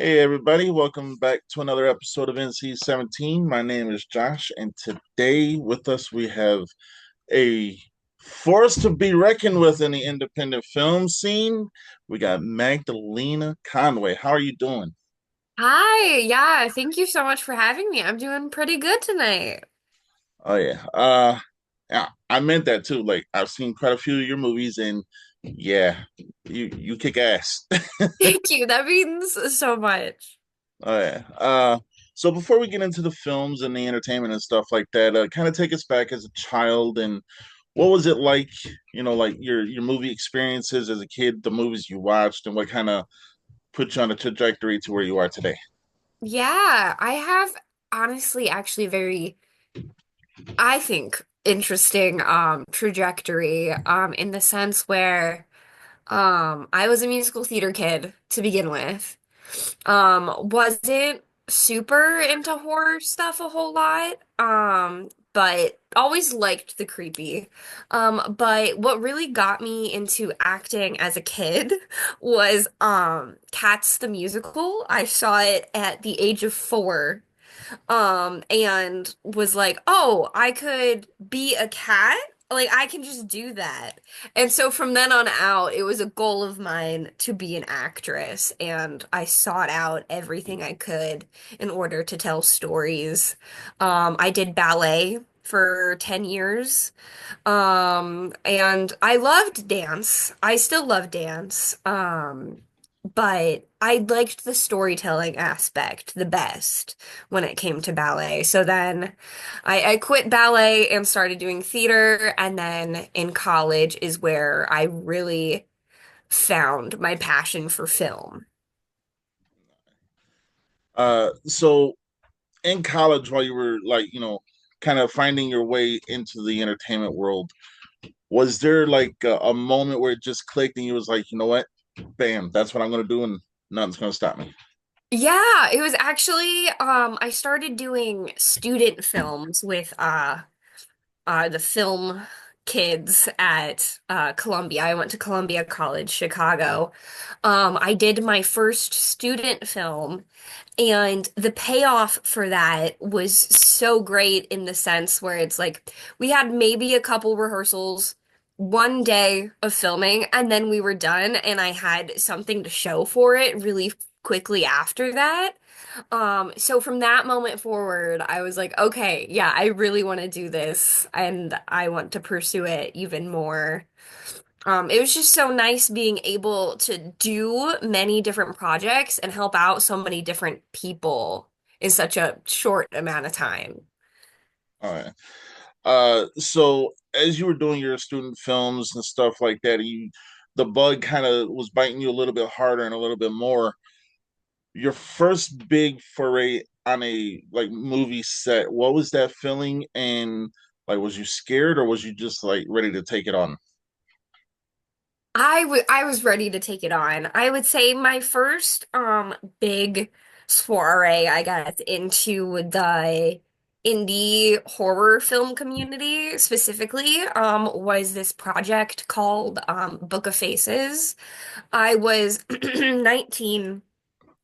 Hey everybody, welcome back to another episode of NC-17. My name is Josh, and today with us we have a force to be reckoned with in the independent film scene. We got Magdalena Conway. How are you doing? Hi, yeah, thank you so much for having me. I'm doing pretty good tonight. Oh yeah. Yeah, I meant that too. Like I've seen quite a few of your movies and yeah, you kick ass. Thank you. That means so much. Oh yeah. So before we get into the films and the entertainment and stuff like that, kind of take us back as a child and what was it like, like your movie experiences as a kid, the movies you watched, and what kind of put you on a trajectory to where you are today? Yeah, I have honestly actually very, I think, interesting trajectory in the sense where I was a musical theater kid to begin with. Wasn't super into horror stuff a whole lot. But always liked the creepy. But what really got me into acting as a kid was Cats the musical. I saw it at the age of 4 and was like, oh, I could be a cat. Like, I can just do that. And so from then on out, it was a goal of mine to be an actress. And I sought out everything I could in order to tell stories. I did ballet for 10 years. And I loved dance. I still love dance. But I liked the storytelling aspect the best when it came to ballet. So then I quit ballet and started doing theater. And then in college is where I really found my passion for film. So in college, while you were like, kind of finding your way into the entertainment world, was there like a moment where it just clicked and you was like, you know what, bam, that's what I'm gonna do, and nothing's gonna stop me? Yeah, it was actually I started doing student films with the film kids at Columbia. I went to Columbia College, Chicago. I did my first student film, and the payoff for that was so great in the sense where it's like we had maybe a couple rehearsals, 1 day of filming, and then we were done, and I had something to show for it really quickly after that. So from that moment forward, I was like, okay, yeah, I really want to do this and I want to pursue it even more. It was just so nice being able to do many different projects and help out so many different people in such a short amount of time. All right. So as you were doing your student films and stuff like that, the bug kind of was biting you a little bit harder and a little bit more. Your first big foray on a like movie set, what was that feeling? And like, was you scared or was you just like ready to take it on? I was ready to take it on. I would say my first big soiree, I guess, into the indie horror film community specifically was this project called Book of Faces. I was 19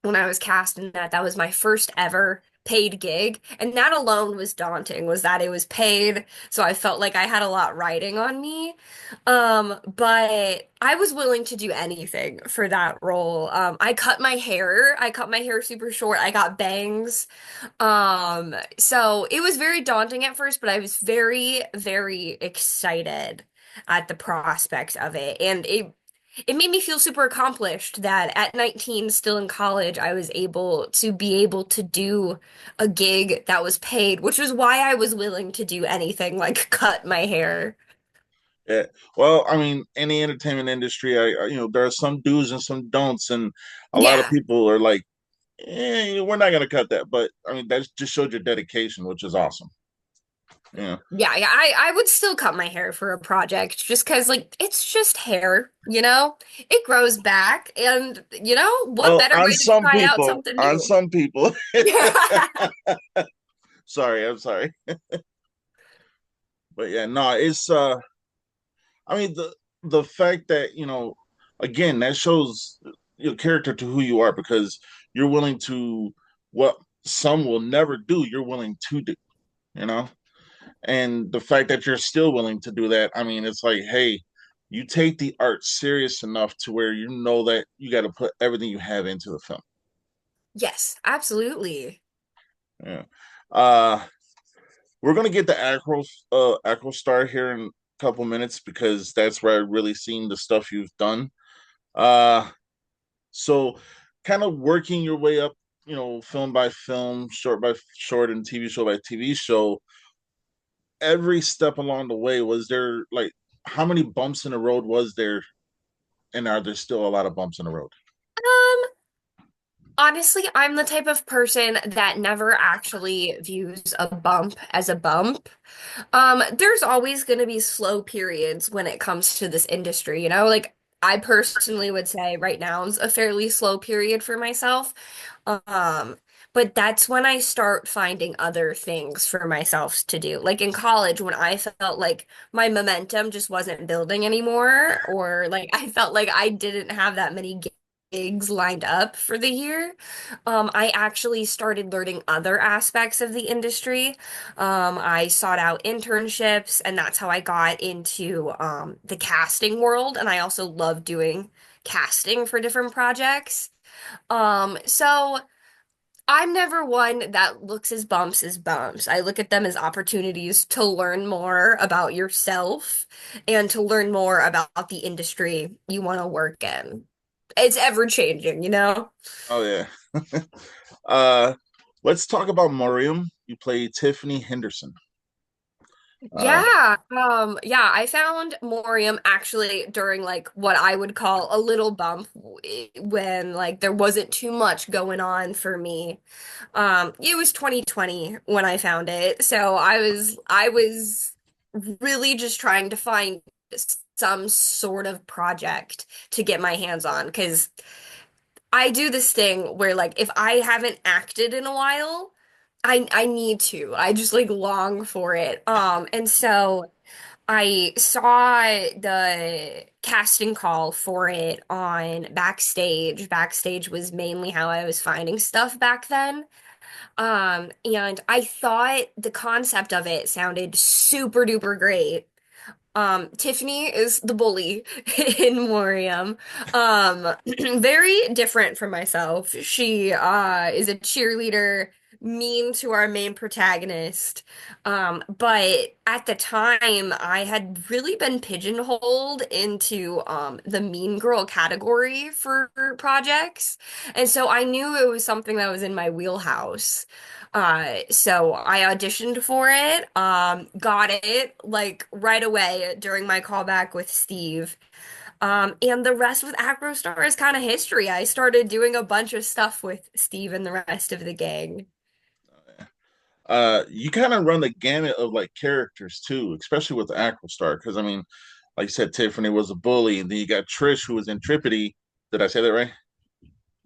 when I was cast in that. That was my first ever paid gig, and that alone was daunting, was that it was paid, so I felt like I had a lot riding on me. But I was willing to do anything for that role. I cut my hair super short. I got bangs. So it was very daunting at first, but I was very, very excited at the prospect of it. And it made me feel super accomplished that at 19, still in college, I was able to do a gig that was paid, which was why I was willing to do anything like cut my hair. Yeah. Well, I mean, in the entertainment industry, there are some do's and some don'ts, and a lot of Yeah. people are like, we're not gonna cut that. But I mean, that just showed your dedication, which is awesome. Yeah. Yeah, I would still cut my hair for a project just 'cause like it's just hair, you know? It grows back and what Well, better way to try out something on new? some people. Sorry, I'm sorry. But yeah, no, it's I mean the fact that, again, that shows your character to who you are because you're willing to what some will never do, you're willing to do, you know? And the fact that you're still willing to do that, I mean, it's like, hey, you take the art serious enough to where you know that you got to put everything you have into the film. Yes, absolutely. Yeah. Uh, we're gonna get the Acro Star here in a couple minutes because that's where I really seen the stuff you've done. Uh, so kind of working your way up, film by film, short by short, and TV show by TV show. Every step along the way, was there like how many bumps in the road was there, and are there still a lot of bumps in the road? Um, Honestly, I'm the type of person that never actually views a bump as a bump. There's always going to be slow periods when it comes to this industry, you know? Like, I personally would say right now is a fairly slow period for myself. Um, but that's when I start finding other things for myself to do. Like in college, when I felt like my momentum just wasn't building anymore, or like I felt like I didn't have that many gigs lined up for the year, I actually started learning other aspects of the industry. I sought out internships, and that's how I got into the casting world. And I also love doing casting for different projects. So I'm never one that looks as bumps as bumps. I look at them as opportunities to learn more about yourself and to learn more about the industry you want to work in. It's ever changing, you know? Oh yeah. uh, let's talk about Morium. You play Tiffany Henderson. Uh, Yeah, I found Morium actually during like what I would call a little bump when like there wasn't too much going on for me. It was 2020 when I found it. So I was really just trying to find some sort of project to get my hands on because I do this thing where like if I haven't acted in a while, I need to. I just like long for it. And so I saw the casting call for it on Backstage. Backstage was mainly how I was finding stuff back then. And I thought the concept of it sounded super duper great. Tiffany is the bully in Moriam. Very different from myself. She is a cheerleader, mean to our main protagonist. But at the time, I had really been pigeonholed into the mean girl category for projects. And so I knew it was something that was in my wheelhouse. So I auditioned for it, got it like right away during my callback with Steve. And the rest with Acrostar is kind of history. I started doing a bunch of stuff with Steve and the rest of the gang. you kind of run the gamut of like characters too, especially with Aquastar. Because I mean, like you said, Tiffany was a bully, and then you got Trish, who was Intrepidity. Did I say that right?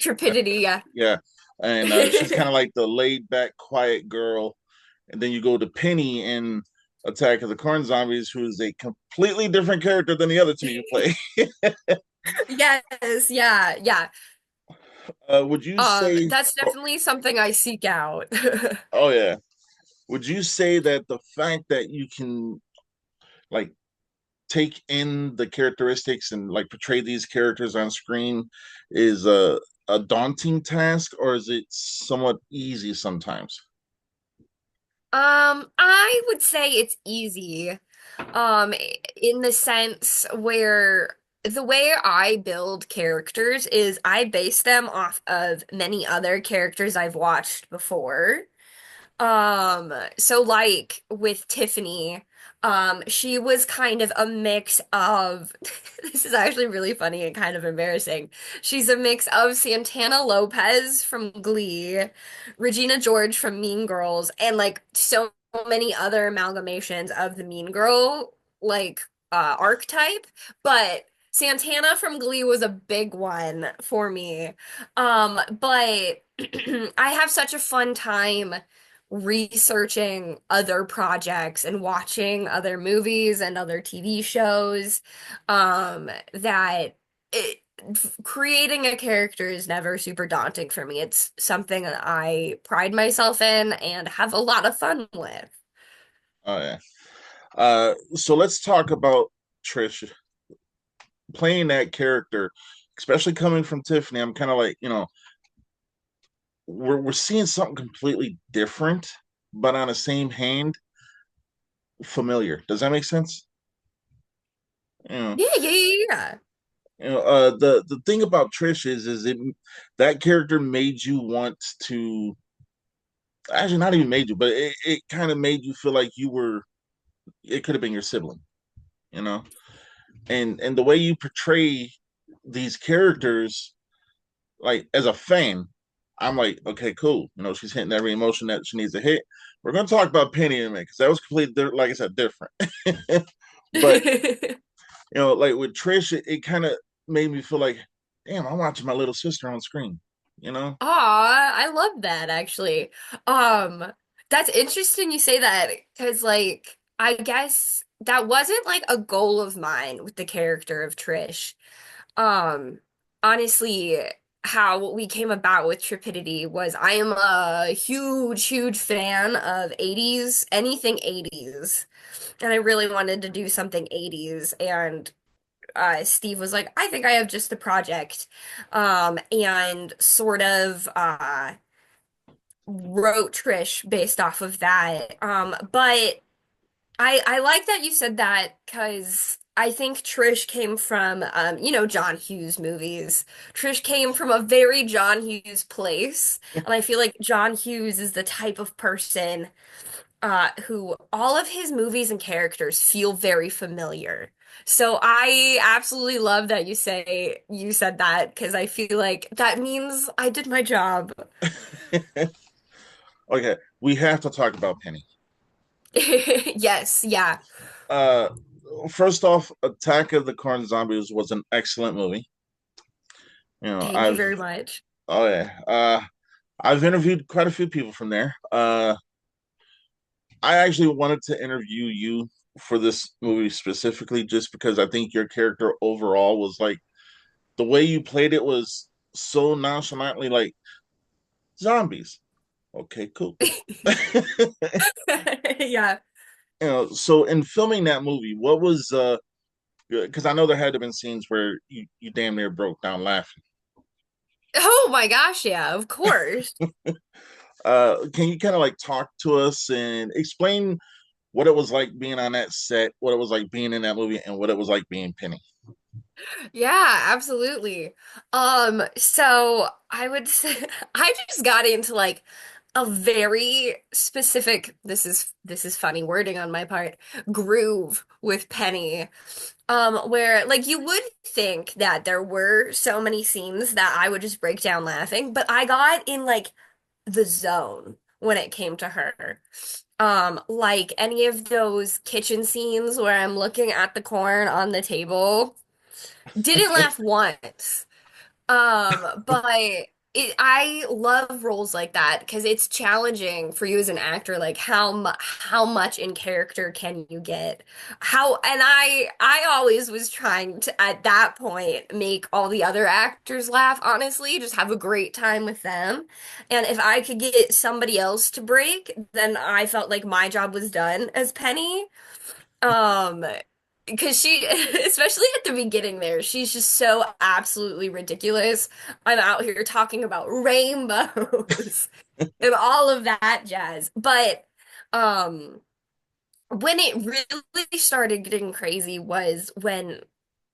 Trepidity, yeah. Yeah, and she's kind of like the laid back, quiet girl. And then you go to Penny in Attack of the Corn Zombies, who's a completely different character than the other two you play. Yes, yeah, yeah. Would you say? That's Oh, definitely something I seek out. oh yeah. Would you say that the fact that you can like take in the characteristics and like portray these characters on screen is a daunting task, or is it somewhat easy sometimes? I would say it's easy. Um, in the sense where the way I build characters is I base them off of many other characters I've watched before. So like with Tiffany, she was kind of a mix of this is actually really funny and kind of embarrassing. She's a mix of Santana Lopez from Glee, Regina George from Mean Girls, and like so many other amalgamations of the Mean Girl like archetype. But Santana from Glee was a big one for me. But I have such a fun time researching other projects and watching other movies and other TV shows that creating a character is never super daunting for me. It's something that I pride myself in and have a lot of fun with. Oh yeah. So let's talk about Trish playing that character, especially coming from Tiffany. I'm kind of like, we're seeing something completely different, but on the same hand, familiar. Does that make sense? You know, Yeah, yeah, yeah, yeah. the thing about Trish is it that character made you want to actually not even made you, but it kind of made you feel like you were it could have been your sibling, you know, and the way you portray these characters, like as a fan, I'm like, okay, cool. She's hitting every emotion that she needs to hit. We're gonna talk about Penny in a minute because that was completely, like I said, different. But like with Trish, it kind of made me feel like, damn, I'm watching my little sister on screen. You know? Aw, I love that actually. Um, that's interesting you say that because like I guess that wasn't like a goal of mine with the character of Trish. Um, honestly, how we came about with Tripidity was I am a huge, huge fan of 80s, anything 80s. And I really wanted to do something 80s. And Steve was like, I think I have just the project. And sort of wrote Trish based off of that. But I like that you said that because I think Trish came from John Hughes movies. Trish came from a very John Hughes place, and I feel like John Hughes is the type of person who all of his movies and characters feel very familiar. So I absolutely love that you said that because I feel like that means I did my job. Okay, we have to talk about Penny. Yes, yeah. Uh, First off, Attack of the Corn Zombies was an excellent movie. Thank you I've very much. oh yeah, I've interviewed quite a few people from there. I actually wanted to interview you for this movie specifically, just because I think your character overall was like the way you played it was so nonchalantly like zombies. Okay, cool. Yeah. So in filming that movie, what was because I know there had to have been scenes where you damn near broke down laughing. Oh my gosh, yeah, of course. Can you kind of like talk to us and explain what it was like being on that set, what it was like being in that movie, and what it was like being Penny? Yeah, absolutely. So I would say I just got into like a very specific, this is funny wording on my part, groove with Penny. Where like you would think that there were so many scenes that I would just break down laughing, but I got in like the zone when it came to her. Like any of those kitchen scenes where I'm looking at the corn on the table. Didn't laugh once. But I love roles like that because it's challenging for you as an actor. Like how much in character can you get? And I always was trying to at that point make all the other actors laugh. Honestly, just have a great time with them. And if I could get somebody else to break, then I felt like my job was done as Penny. Um, because she, especially at the beginning there, she's just so absolutely ridiculous. I'm out here talking about rainbows and all of that jazz. But um when it really started getting crazy was when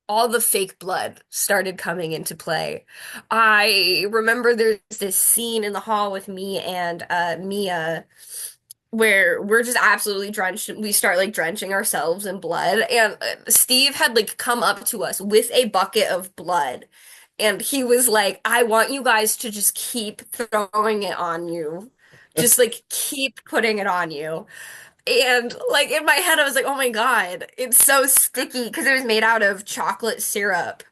all the fake blood started coming into play. I remember there's this scene in the hall with me and Mia where we're just absolutely drenched. We start like drenching ourselves in blood. And Steve had like come up to us with a bucket of blood. And he was like, I want you guys to just keep throwing it on you. Just like keep putting it on you. And like in my head, I was like, oh my God, it's so sticky because it was made out of chocolate syrup.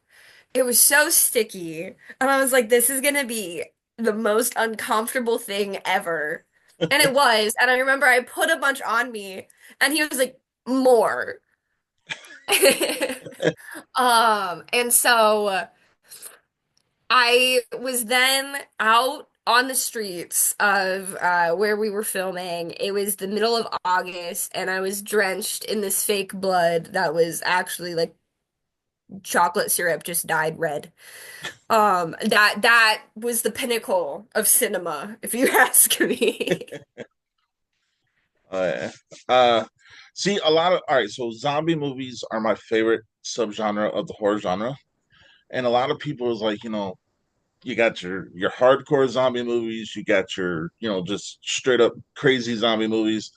It was so sticky. And I was like, this is gonna be the most uncomfortable thing ever. And it was. And I remember I put a bunch on me and he was like, more. And so I was then out on the streets of where we were filming. It was the middle of August, and I was drenched in this fake blood that was actually like chocolate syrup just dyed red. That was the pinnacle of cinema, if you ask me. Uh, uh, See, a lot of all right. So zombie movies are my favorite subgenre of the horror genre, and a lot of people is like, you got your hardcore zombie movies, you got your just straight up crazy zombie movies.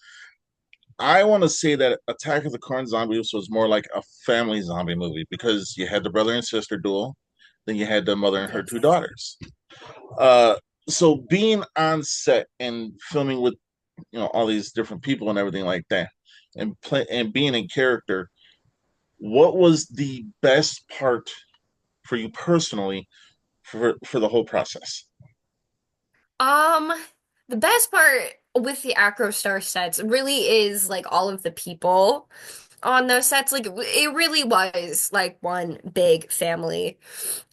I want to say that Attack of the Clone Zombies was more like a family zombie movie because you had the brother and sister duel, then you had the mother and her two Yes. daughters. Uh, so being on set and filming with all these different people and everything like that, and play and being in character, what was the best part for you personally for the whole process? Um, the best part with the Acrostar sets really is like all of the people on those sets. Like it really was like one big family.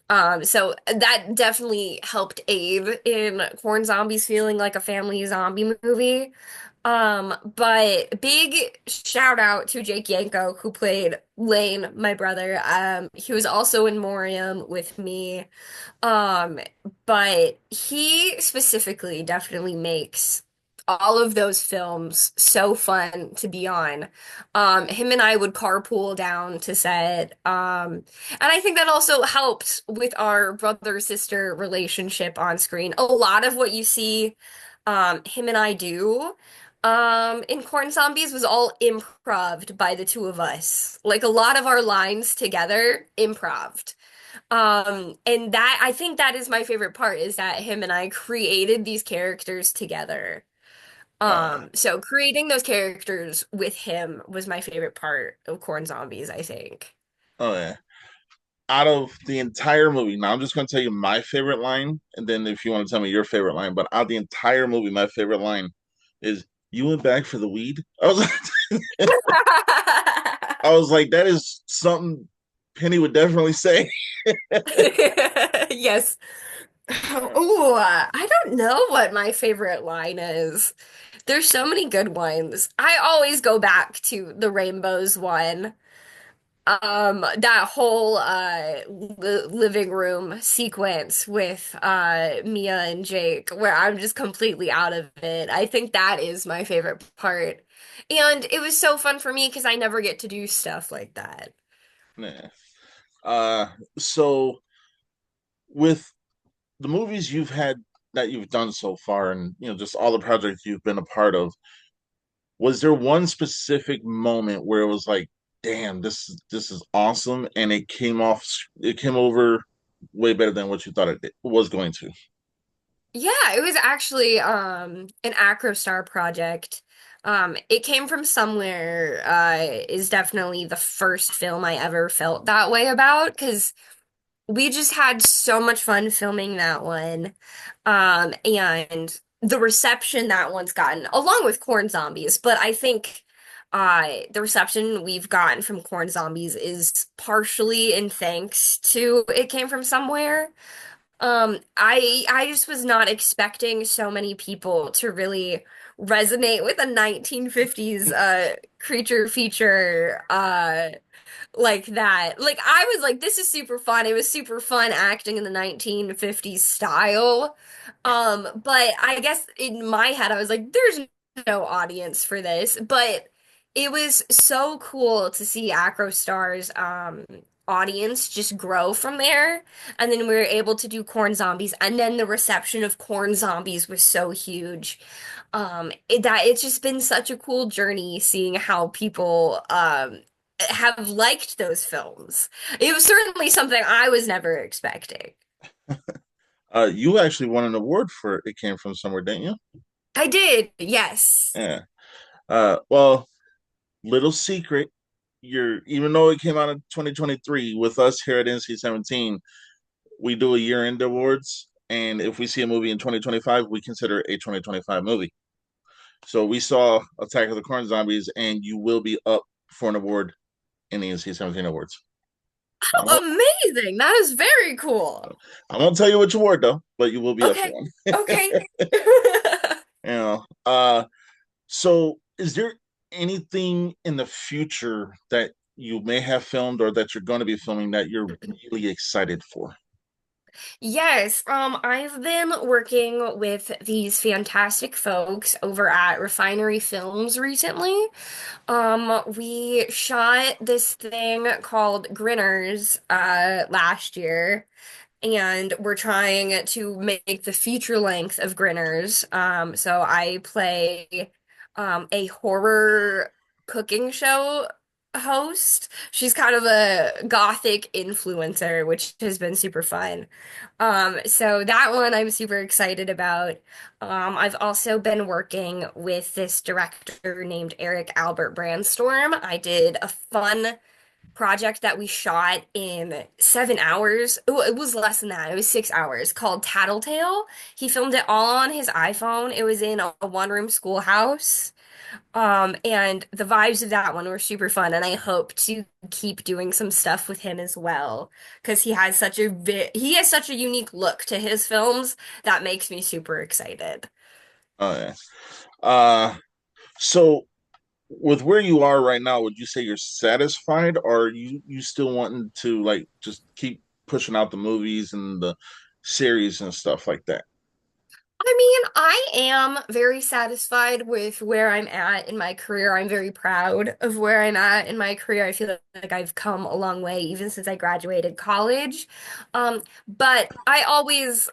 So that definitely helped aid in Corn Zombies feeling like a family zombie movie. But big shout out to Jake Yanko who played Lane, my brother. He was also in Morium with me. Um, but he specifically definitely makes all of those films so fun to be on. Him and I would carpool down to set. And I think that also helped with our brother-sister relationship on screen. A lot of what you see him and I do in Corn Zombies was all improved by the two of us. Like a lot of our lines together, improved. And that I think that is my favorite part is that him and I created these characters together. Uh, So creating those characters with him was my favorite part of Corn Zombies, I think. oh yeah. Out of the entire movie, now I'm just going to tell you my favorite line, and then if you want to tell me your favorite line, but out of the entire movie, my favorite line is "You went back for the weed." I was like, that is something Penny would definitely say. Yes. Oh, I don't know what my favorite line is. There's so many good ones. I always go back to the Rainbows one. That whole li living room sequence with Mia and Jake, where I'm just completely out of it. I think that is my favorite part. And it was so fun for me because I never get to do stuff like that. Yeah. Uh, so with the movies you've had that you've done so far, and just all the projects you've been a part of, was there one specific moment where it was like, damn, this is awesome, and it came over way better than what you thought it was going to? Yeah, it was actually an Acrostar project. It came from somewhere is definitely the first film I ever felt that way about because we just had so much fun filming that one. And the reception that one's gotten, along with Corn Zombies, but I think the reception we've gotten from Corn Zombies is partially in thanks to It Came From Somewhere. I just was not expecting so many people to really resonate with a 1950s creature feature like that. Like I was like, this is super fun. It was super fun acting in the 1950s style. But I guess in my head I was like, there's no audience for this. But it was so cool to see Acrostar's audience just grow from there. And then we were able to do Corn Zombies, and then the reception of Corn Zombies was so huge. It's just been such a cool journey seeing how people have liked those films. It was certainly something I was never expecting. You actually won an award for It Came From Somewhere, didn't you? I did, yes. Yeah. Well, little secret, you're even though it came out in 2023, with us here at NC-17, we do a year-end awards, and if we see a movie in 2025, we consider it a 2025 movie. So we saw Attack of the Corn Zombies, and you will be up for an award in the NC-17 awards. I won't, Amazing. That is very cool. I won't tell you which award though, but you will be up for Okay. one. Okay. You know, so is there anything in the future that you may have filmed or that you're going to be filming that you're really excited for? Yes, I've been working with these fantastic folks over at Refinery Films recently. We shot this thing called Grinners last year, and we're trying to make the feature length of Grinners. So I play a horror cooking show host. She's kind of a gothic influencer, which has been super fun. So that one I'm super excited about. I've also been working with this director named Eric Albert Brandstorm. I did a fun project that we shot in 7 hours. Oh, it was less than that. It was 6 hours called Tattletale. He filmed it all on his iPhone. It was in a one-room schoolhouse. And the vibes of that one were super fun, and I hope to keep doing some stuff with him as well because he has such a unique look to his films that makes me super excited. Oh yeah. Uh, so with where you are right now, would you say you're satisfied, or are you still wanting to like just keep pushing out the movies and the series and stuff like that? I mean, I am very satisfied with where I'm at in my career. I'm very proud of where I'm at in my career. I feel like I've come a long way even since I graduated college. But I always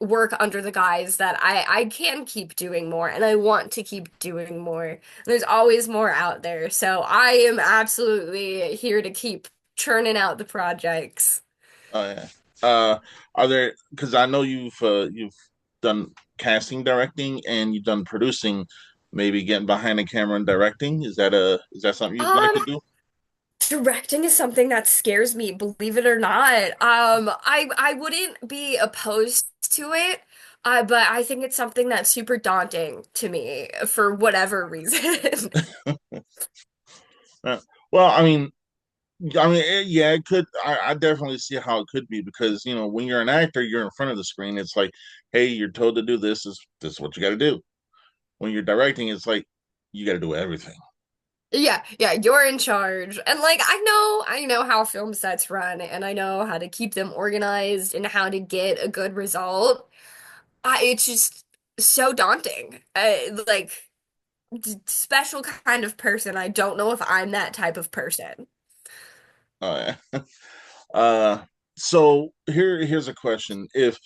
work under the guise that I can keep doing more and I want to keep doing more. There's always more out there. So I am absolutely here to keep churning out the projects. Oh yeah. Are there? Because I know you've done casting, directing, and you've done producing. Maybe getting behind the camera and directing. Is that something you'd like Um, to do? Directing is something that scares me, believe it or not. I wouldn't be opposed to it, but I think it's something that's super daunting to me for whatever reason. Uh, well, yeah, it could. I definitely see how it could be because when you're an actor, you're in front of the screen. It's like, hey, you're told to do this. This is what you got to do. When you're directing, it's like you got to do everything. Yeah, yeah, you're in charge. And like I know how film sets run and I know how to keep them organized and how to get a good result. It's just so daunting. Like special kind of person. I don't know if I'm that type of person. Oh yeah. So here's a question: If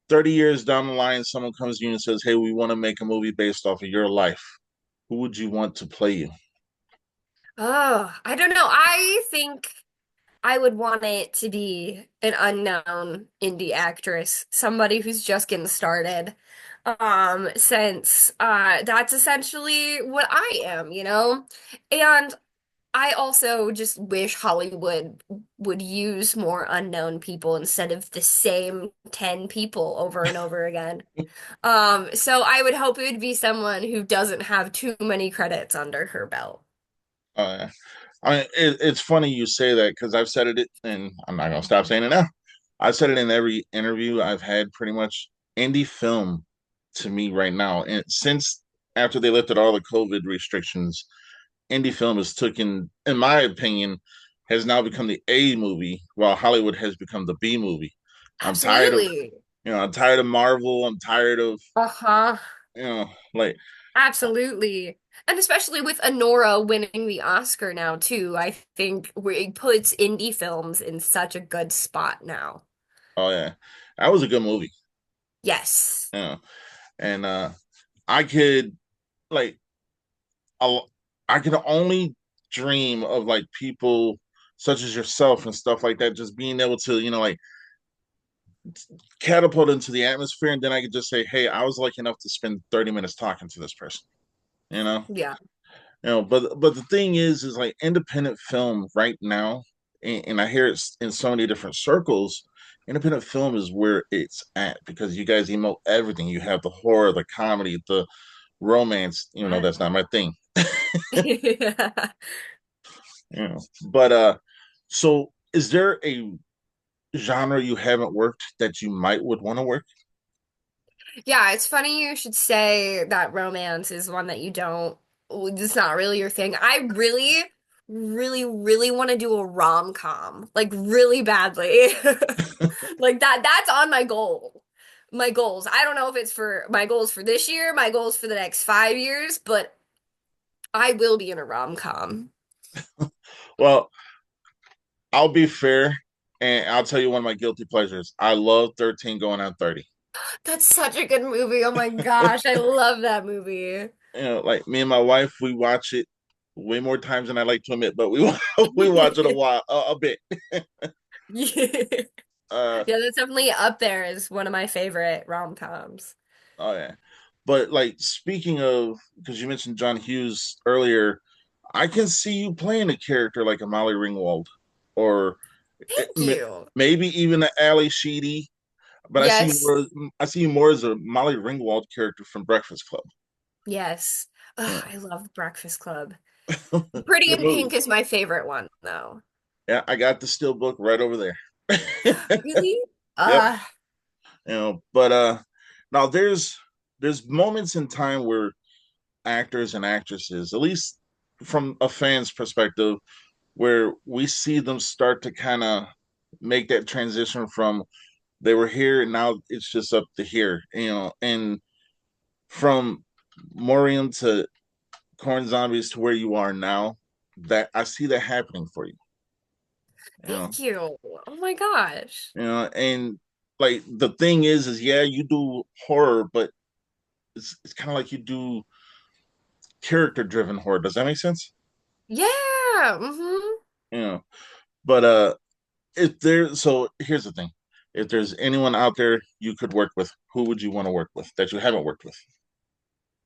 30 years down the line, someone comes to you and says, "Hey, we want to make a movie based off of your life," who would you want to play you? Oh, I don't know. I think I would want it to be an unknown indie actress, somebody who's just getting started. Since that's essentially what I am, you know? And I also just wish Hollywood would use more unknown people instead of the same 10 people over and over again. So I would hope it would be someone who doesn't have too many credits under her belt. Uh, it's funny you say that because I've said it, and I'm not gonna stop saying it now. I've said it in every interview I've had. Pretty much, indie film to me right now, and since after they lifted all the COVID restrictions, indie film has taken, in my opinion, has now become the A movie, while Hollywood has become the B movie. I'm tired of, Absolutely. I'm tired of Marvel. I'm tired of, Uh-huh. like, Absolutely. And especially with Honora winning the Oscar now too, I think it puts indie films in such a good spot now. oh yeah, that was a good movie. Yes. Yeah, and I could like, I, I could only dream of like people such as yourself and stuff like that, just being able to, like catapult into the atmosphere, and then I could just say, "Hey, I was lucky enough to spend 30 minutes talking to this person." You know, Yeah. but the thing is like independent film right now, and I hear it in so many different circles. Independent film is where it's at because you guys emote everything. You have the horror, the comedy, the romance. That's not my thing. Yeah. But so is there a genre you haven't worked that you might would want to work? Yeah, it's funny you should say that romance is one that you don't, it's not really your thing. I really, really, really want to do a rom-com, like really badly. Like that's on my goal. My goals. I don't know if it's for my goals for this year, my goals for the next 5 years, but I will be in a rom-com. Well, I'll be fair, and I'll tell you one of my guilty pleasures. I love 13 going on 30. That's such a good movie. Oh my gosh, I love that movie. Like me and my wife, we watch it way more times than I like to admit, but we we watch it a bit. Yeah. Uh, Yeah, that's definitely up there as one of my favorite rom-coms. oh yeah. But like speaking of, because you mentioned John Hughes earlier, I can see you playing a character like a Molly Ringwald, or it, Thank you. maybe even an Ali Sheedy. But Yes. I see you more as a Molly Ringwald character from Breakfast Club. Yes. Ugh, Yeah, I love Breakfast Club. Pretty good in Pink movie. is my favorite one, though. Yeah, I got the steel book right over there. Really? Yep. Uh, But now there's moments in time where actors and actresses, at least from a fan's perspective, where we see them start to kind of make that transition from they were here and now it's just up to here, and from Morium to Corn Zombies to where you are now, that I see that happening for you. You know, thank you. Oh my gosh. and like the thing is yeah, you do horror, but it's kind of like you do character driven horror. Does that make sense? Yeah. Hmm. You know, but if there, so here's the thing: if there's anyone out there you could work with, who would you want to work with that you haven't worked with?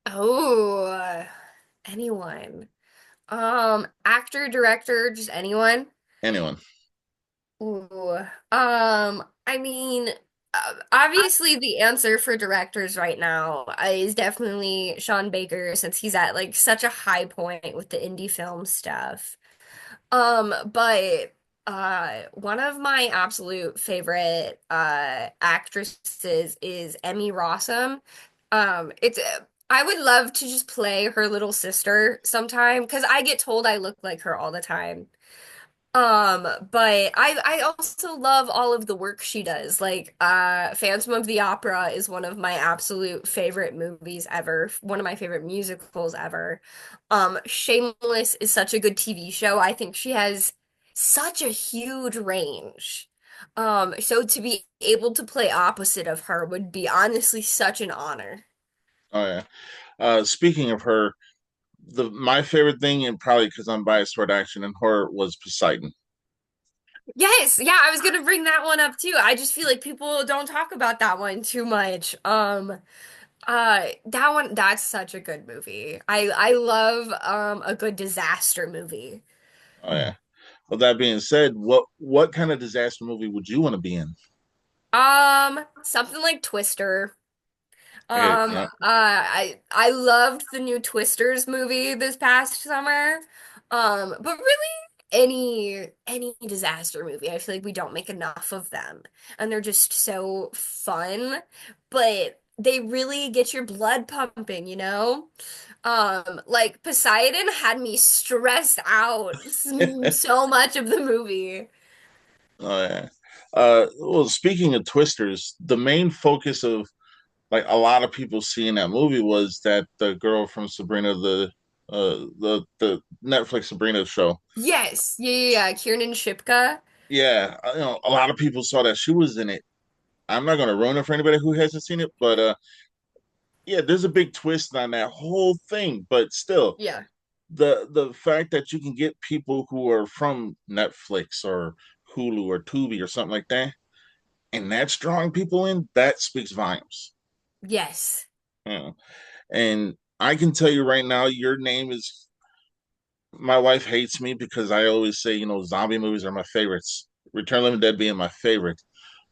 Oh, anyone. Actor, director, just anyone. Anyone? Ooh. I mean, obviously the answer for directors right now is definitely Sean Baker since he's at like such a high point with the indie film stuff. But one of my absolute favorite actresses is Emmy Rossum. It's I would love to just play her little sister sometime because I get told I look like her all the time. But I also love all of the work she does. Like, Phantom of the Opera is one of my absolute favorite movies ever, one of my favorite musicals ever. Shameless is such a good TV show. I think she has such a huge range. So to be able to play opposite of her would be honestly such an honor. Oh yeah. Speaking of her, the my favorite thing, and probably because I'm biased toward action and horror, was Poseidon. Yes, yeah, I was gonna bring that one up too. I just feel like people don't talk about that one too much. That one, that's such a good movie. I love a good disaster movie. Oh yeah. With that being said, what kind of disaster movie would you want to be in? Something like Twister. Yeah. I loved the new Twisters movie this past summer. But really any disaster movie. I feel like we don't make enough of them. And they're just so fun, but they really get your blood pumping, you know? Like Poseidon had me stressed out so much of the movie. Oh yeah. Well, speaking of twisters, the main focus of like a lot of people seeing that movie was that the girl from Sabrina, the Netflix Sabrina show. Yes, yeah. Kiernan Shipka. Yeah, a lot of people saw that she was in it. I'm not going to ruin it for anybody who hasn't seen it, but yeah, there's a big twist on that whole thing. But still, Yeah. the fact that you can get people who are from Netflix or Hulu or Tubi or something like that, and that's drawing people in, that speaks volumes. Yes. Yeah. And I can tell you right now, your name is. My wife hates me because I always say, zombie movies are my favorites. Return of the Living Dead being my favorite,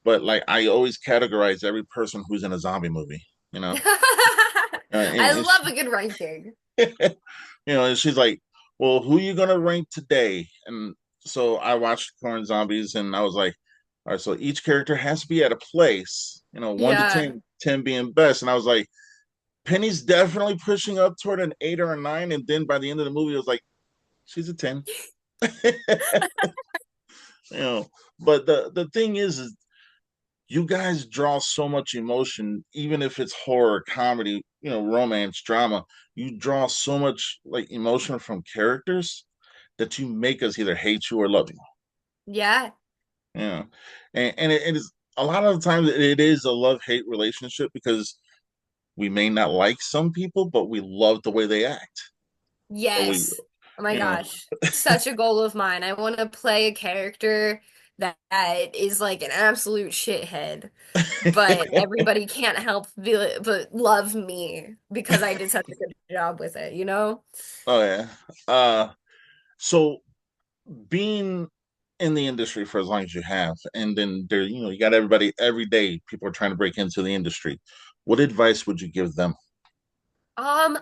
but like I always categorize every person who's in a zombie movie. You know, I and love a good ranking. and she's like, "Well, who are you gonna rank today?" And so I watched Corn Zombies and I was like, all right, so each character has to be at a place, 1 to Yeah. 10, 10 being best. And I was like, Penny's definitely pushing up toward an 8 or a 9. And then by the end of the movie, I was like, she's a 10. you know, but the thing is you guys draw so much emotion, even if it's horror, comedy, romance, drama. You draw so much like emotion from characters that you make us either hate you or love you. Yeah. Yeah, and it is a lot of the times it is a love hate relationship because we may not like some people, but we love the way they act. Or we, Yes. Oh my you know, gosh. Such a goal of mine. I want to play a character that is like an absolute shithead, but everybody can't help but love me because I did such a good job with it, you know? oh yeah. So being in the industry for as long as you have, and then there, you got everybody every day. People are trying to break into the industry. What advice would you give them? Um,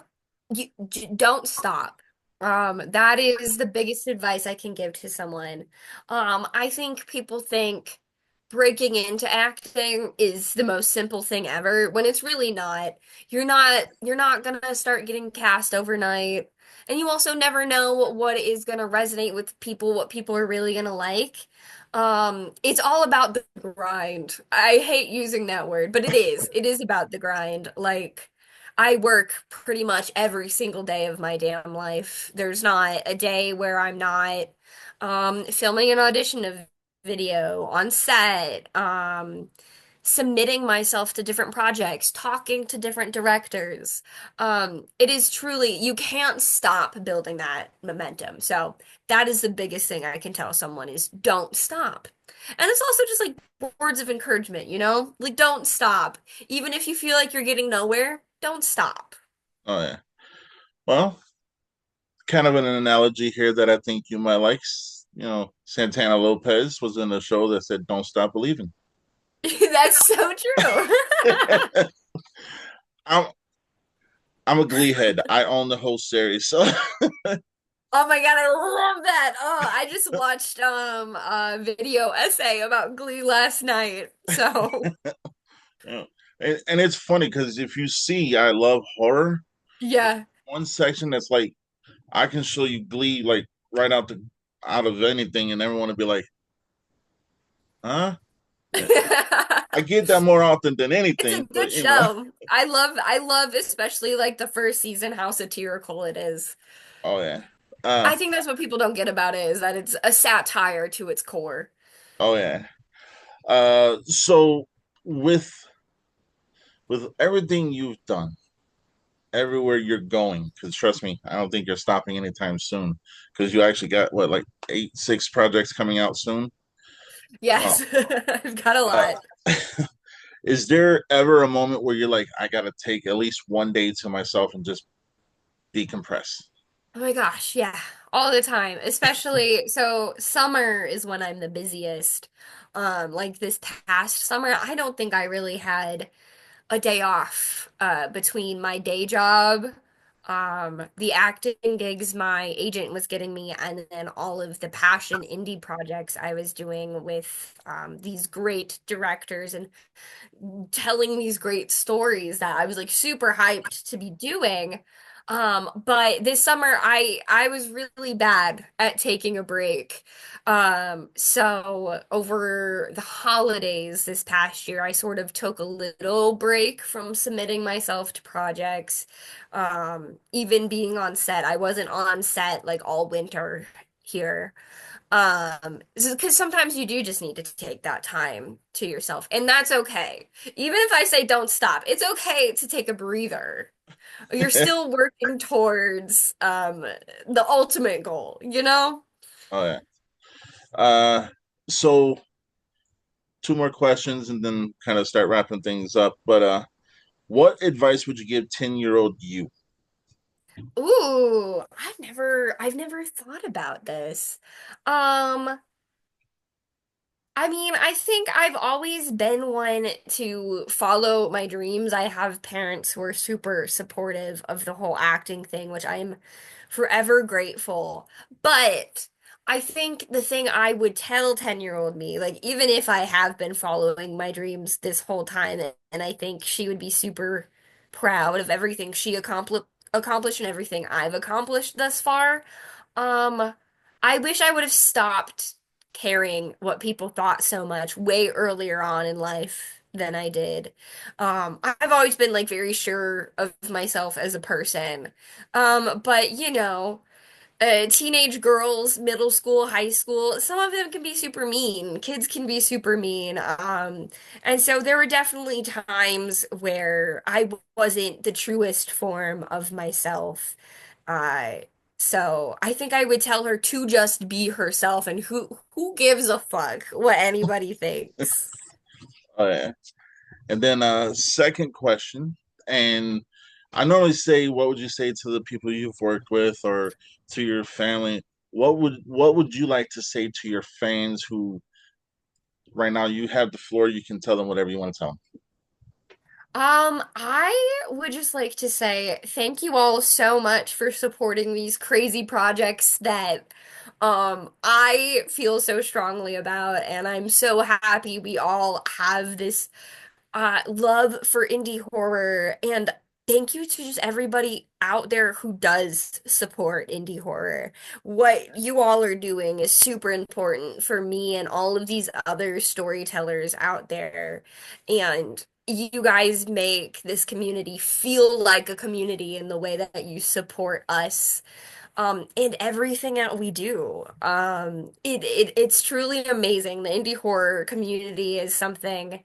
don't stop. That is the biggest advice I can give to someone. I think people think breaking into acting is the most simple thing ever when it's really not. You're not gonna start getting cast overnight. And you also never know what is gonna resonate with people, what people are really gonna like. It's all about the grind. I hate using that word, but it is. It is about the grind. Like I work pretty much every single day of my damn life. There's not a day where I'm not filming an audition of video on set, submitting myself to different projects, talking to different directors. It is truly, you can't stop building that momentum. So that is the biggest thing I can tell someone is don't stop. And it's also just like words of encouragement, you know? Like don't stop. Even if you feel like you're getting nowhere, don't stop. Oh yeah. Well, kind of an analogy here that I think you might like. Santana Lopez was in a show that said, "Don't stop believing." That's so true. I'm I'm a Glee head. I own the whole series, so Oh my God, I love that. Oh, I just watched a video essay about Glee last night. So, Yeah. And it's funny because if you see, I love horror. yeah. One section that's like I can show you Glee like right out of anything, and everyone would be like, "Huh?" Yeah. I get that more often than It's a anything, but good show. I love especially like the first season how satirical it is. oh yeah, uh, I think that's what people don't get about it is that it's a satire to its core. oh yeah. So with with everything you've done, everywhere you're going, because trust me, I don't think you're stopping anytime soon, because you actually got what like 6 projects coming out soon. Yes. Oh, I've got a uh, lot. is there ever a moment where you're like, I gotta take at least one day to myself and just decompress? Oh my gosh, yeah, all the time. Especially so summer is when I'm the busiest. Like this past summer, I don't think I really had a day off between my day job, the acting gigs my agent was getting me, and then all of the passion indie projects I was doing with these great directors and telling these great stories that I was like super hyped to be doing. But this summer I was really bad at taking a break. So over the holidays this past year, I sort of took a little break from submitting myself to projects. Even being on set, I wasn't on set like all winter here. Because sometimes you do just need to take that time to yourself, and that's okay. Even if I say don't stop, it's okay to take a breather. You're still working towards the ultimate goal, you know? Oh yeah. So 2 more questions and then kind of start wrapping things up. But what advice would you give 10-year-old you? Ooh, I've never thought about this. Um, I mean, I think I've always been one to follow my dreams. I have parents who are super supportive of the whole acting thing, which I'm forever grateful. But I think the thing I would tell 10-year-old me, like even if I have been following my dreams this whole time, and I think she would be super proud of everything she accomplished and everything I've accomplished thus far. Um, I wish I would have stopped caring what people thought so much way earlier on in life than I did. I've always been like very sure of myself as a person. But teenage girls, middle school, high school, some of them can be super mean. Kids can be super mean. And so there were definitely times where I wasn't the truest form of myself. Uh, so I think I would tell her to just be herself and who gives a fuck what anybody thinks. Oh yeah. And then second question, and I normally say, what would you say to the people you've worked with or to your family? What would you like to say to your fans who right now you have the floor, you can tell them whatever you want to tell them. I would just like to say thank you all so much for supporting these crazy projects that I feel so strongly about, and I'm so happy we all have this love for indie horror, and thank you to just everybody out there who does support indie horror. What you all are doing is super important for me and all of these other storytellers out there. And you guys make this community feel like a community in the way that you support us. And everything that we do. It's truly amazing. The indie horror community is something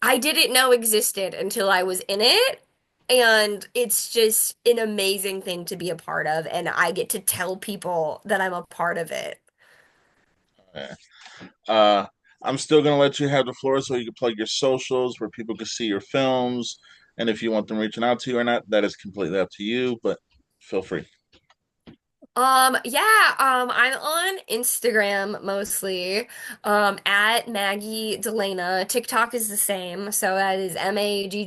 I didn't know existed until I was in it. And it's just an amazing thing to be a part of. And I get to tell people that I'm a part of it. Yeah. Uh, I'm still gonna let you have the floor so you can plug your socials where people can see your films, and if you want them reaching out to you or not, that is completely up to you. But feel free. Yeah, I'm on Instagram mostly, at Maggie Delena. TikTok is the same, so that is Maggie,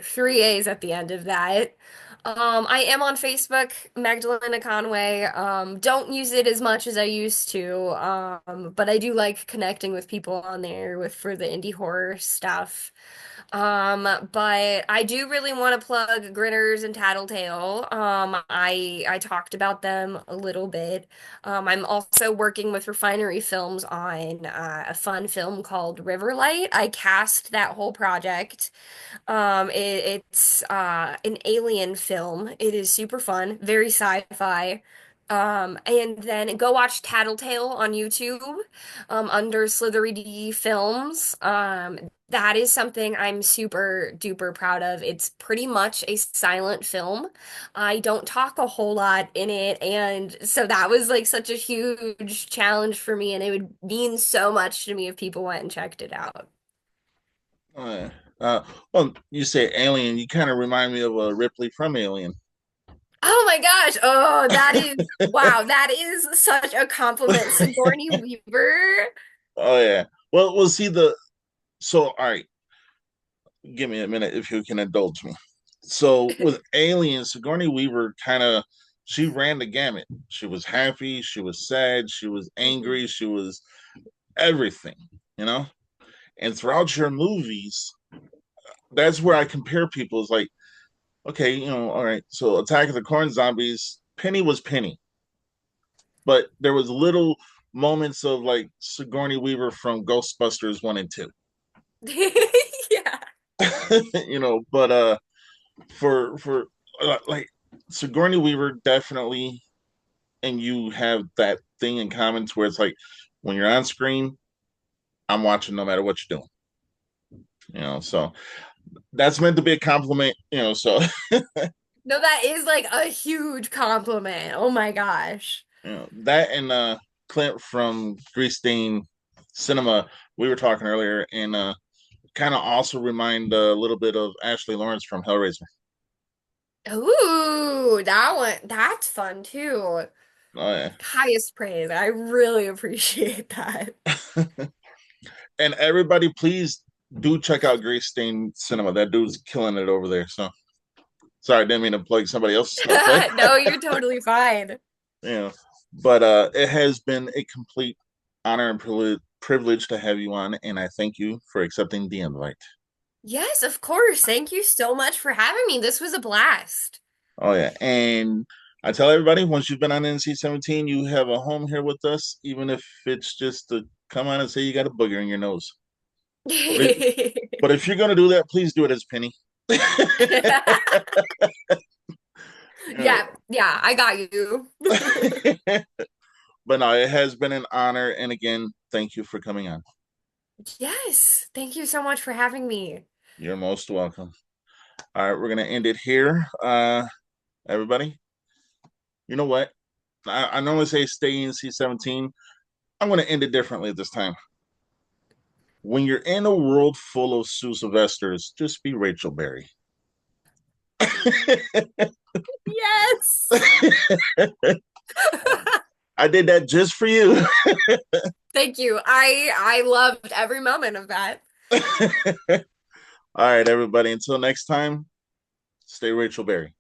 three A's at the end of that. I am on Facebook, Magdalena Conway. Don't use it as much as I used to, but I do like connecting with people on there with for the indie horror stuff. But I do really want to plug Grinners and Tattletale. I talked about them a little bit. I'm also working with Refinery Films on a fun film called Riverlight. I cast that whole project. It's an alien film. It is super fun, very sci-fi. And then go watch Tattletale on YouTube, under Slithery D Films. That is something I'm super duper proud of. It's pretty much a silent film. I don't talk a whole lot in it, and so that was like such a huge challenge for me, and it would mean so much to me if people went and checked it out. Uh, uh, well, you say Alien, you kind of remind me of Ripley from Alien. Oh my gosh. Oh, that is wow. That is such a compliment. Sigourney Weaver. Oh yeah. Well, we'll see the. So, all right, give me a minute if you can indulge me. So, with Alien, Sigourney Weaver kind of she ran the gamut. She was happy, she was sad, she was Mhm. angry, she was everything, you know. And throughout your movies, that's where I compare people. Is like, okay, all right. So, Attack of the Corn Zombies, Penny was Penny, but there was little moments of like Sigourney Weaver from Ghostbusters 1 and 2. Yeah. But for like Sigourney Weaver definitely, and you have that thing in common to where it's like when you're on screen, I'm watching no matter what you're doing. So that's meant to be a compliment. So No, that is like a huge compliment. Oh my gosh. that and Clint from Grease Stain Cinema we were talking earlier, and kind of also remind a little bit of Ashley Lawrence from Hellraiser. Ooh, that one, that's fun too. Oh yeah. Highest praise. I really appreciate that. And everybody, please do check out Grease Stain Cinema. That dude's killing it over there. So Sorry, I didn't mean to plug somebody else's stuff, but No, you're totally fine. yeah. But it has been a complete honor and privilege to have you on, and I thank you for accepting the invite. Yes, of course. Thank you so much for having me. This was a blast. Oh yeah, and I tell everybody once you've been on NC-17, you have a home here with us, even if it's just to come on and say you got a booger in your nose. But it, but if you're gonna do that, please do it as Penny. Yeah, yeah, I got you. But no, it has been an honor, and again, thank you for coming on. Yes, thank you so much for having me. You're most welcome. All right, we're gonna end it here. Everybody, you know what? I normally say stay in C-17. I'm gonna end it differently this time. When you're in a world full of Sue Sylvesters, just be Rachel Berry. Yes. I did that just for you. Thank you. I loved every moment of that. All right, everybody. Until next time, stay Rachel Berry.